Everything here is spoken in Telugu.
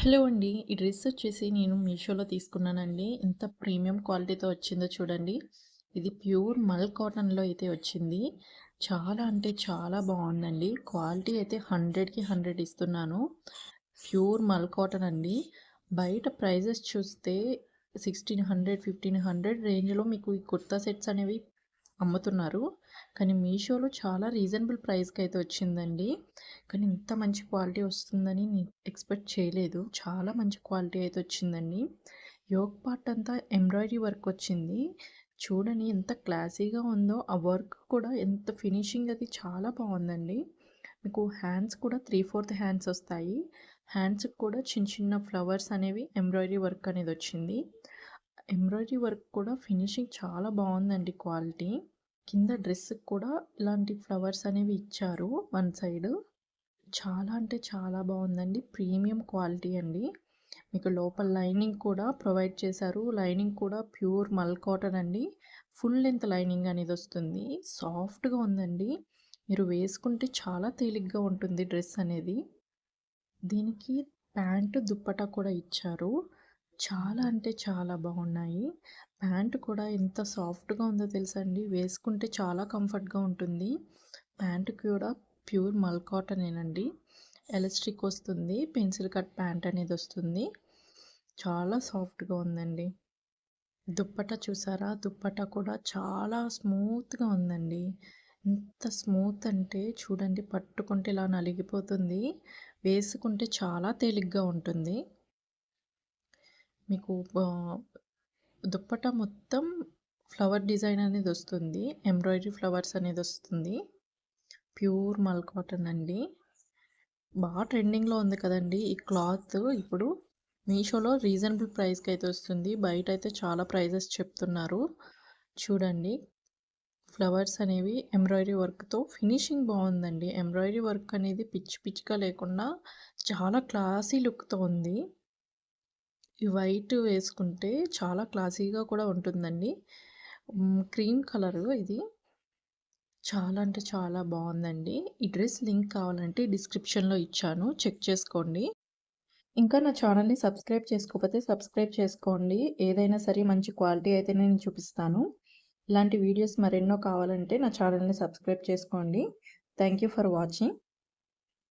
హలో అండి. ఈ డ్రెస్ వచ్చేసి నేను మీషోలో తీసుకున్నానండి. ఎంత ప్రీమియం క్వాలిటీతో వచ్చిందో చూడండి. ఇది ప్యూర్ మల్ కాటన్‌లో అయితే వచ్చింది. చాలా అంటే చాలా బాగుందండి. క్వాలిటీ అయితే 100కి 100 ఇస్తున్నాను. ప్యూర్ మల్ కాటన్ అండి. బయట ప్రైజెస్ చూస్తే 1600, 1500 రేంజ్‌లో మీకు ఈ కుర్తా సెట్స్ అనేవి అమ్ముతున్నారు. కానీ మీషోలో చాలా రీజనబుల్ ప్రైస్‌కి అయితే వచ్చిందండి. కానీ ఇంత మంచి క్వాలిటీ వస్తుందని ఎక్స్‌పెక్ట్ చేయలేదు. చాలా మంచి క్వాలిటీ అయితే వచ్చిందండి. యోక్ పార్ట్ అంతా ఎంబ్రాయిడరీ వర్క్ వచ్చింది. చూడండి ఎంత క్లాసీగా ఉందో. ఆ వర్క్ కూడా ఎంత ఫినిషింగ్ అది చాలా బాగుందండి. మీకు హ్యాండ్స్ కూడా 3/4 హ్యాండ్స్ వస్తాయి. హ్యాండ్స్‌కి కూడా చిన్న చిన్న ఫ్లవర్స్ అనేవి ఎంబ్రాయిడరీ వర్క్ అనేది వచ్చింది. ఎంబ్రాయిడరీ వర్క్ కూడా ఫినిషింగ్ చాలా బాగుందండి క్వాలిటీ. కింద డ్రెస్‌కి కూడా ఇలాంటి ఫ్లవర్స్ అనేవి ఇచ్చారు వన్ సైడ్. చాలా అంటే చాలా బాగుందండి. ప్రీమియం క్వాలిటీ అండి. మీకు లోపల లైనింగ్ కూడా ప్రొవైడ్ చేశారు. లైనింగ్ కూడా ప్యూర్ మల్ కాటన్ అండి. ఫుల్ లెంత్ లైనింగ్ అనేది వస్తుంది. సాఫ్ట్‌గా ఉందండి. మీరు వేసుకుంటే చాలా తేలిగ్గా ఉంటుంది డ్రెస్ అనేది. దీనికి ప్యాంటు, దుప్పట్టా కూడా ఇచ్చారు. చాలా అంటే చాలా బాగున్నాయి. ప్యాంట్ కూడా ఎంత సాఫ్ట్‌గా ఉందో తెలుసా అండి. వేసుకుంటే చాలా కంఫర్ట్‌గా ఉంటుంది. ప్యాంట్ కూడా ప్యూర్ మల్ కాటనేనండి. ఎలాస్టిక్ వస్తుంది. పెన్సిల్ కట్ ప్యాంట్ అనేది వస్తుంది. చాలా సాఫ్ట్‌గా ఉందండి. దుప్పట్టా చూసారా? దుప్పట్టా కూడా చాలా స్మూత్‌గా ఉందండి. ఎంత స్మూత్ అంటే చూడండి, పట్టుకుంటే ఇలా నలిగిపోతుంది. వేసుకుంటే చాలా తేలిగ్గా ఉంటుంది. మీకు దుప్పట్టా మొత్తం ఫ్లవర్ డిజైన్ అనేది వస్తుంది. ఎంబ్రాయిడరీ ఫ్లవర్స్ అనేది వస్తుంది. ప్యూర్ మల్ కాటన్ అండి. బాగా ట్రెండింగ్‌లో ఉంది కదండీ ఈ క్లాత్ ఇప్పుడు. మీషోలో రీజనబుల్ ప్రైస్‌కి అయితే వస్తుంది. బయట అయితే చాలా ప్రైజెస్ చెప్తున్నారు. చూడండి, ఫ్లవర్స్ అనేవి ఎంబ్రాయిడరీ వర్క్‌తో ఫినిషింగ్ బాగుందండి. ఎంబ్రాయిడరీ వర్క్ అనేది పిచ్చి పిచ్చిగా లేకుండా చాలా క్లాసీ లుక్‌తో ఉంది. ఈ వైట్ వేసుకుంటే చాలా క్లాసీగా కూడా ఉంటుందండి. క్రీమ్ కలరు ఇది. చాలా అంటే చాలా బాగుందండి. ఈ డ్రెస్ లింక్ కావాలంటే డిస్క్రిప్షన్‌లో ఇచ్చాను. చెక్ చేసుకోండి. ఇంకా నా ఛానల్‌ని సబ్స్క్రైబ్ చేసుకోకపోతే సబ్స్క్రైబ్ చేసుకోండి. ఏదైనా సరే మంచి క్వాలిటీ అయితే నేను చూపిస్తాను. ఇలాంటి వీడియోస్ మరెన్నో కావాలంటే నా ఛానల్‌ని సబ్స్క్రైబ్ చేసుకోండి. Thank you for watching.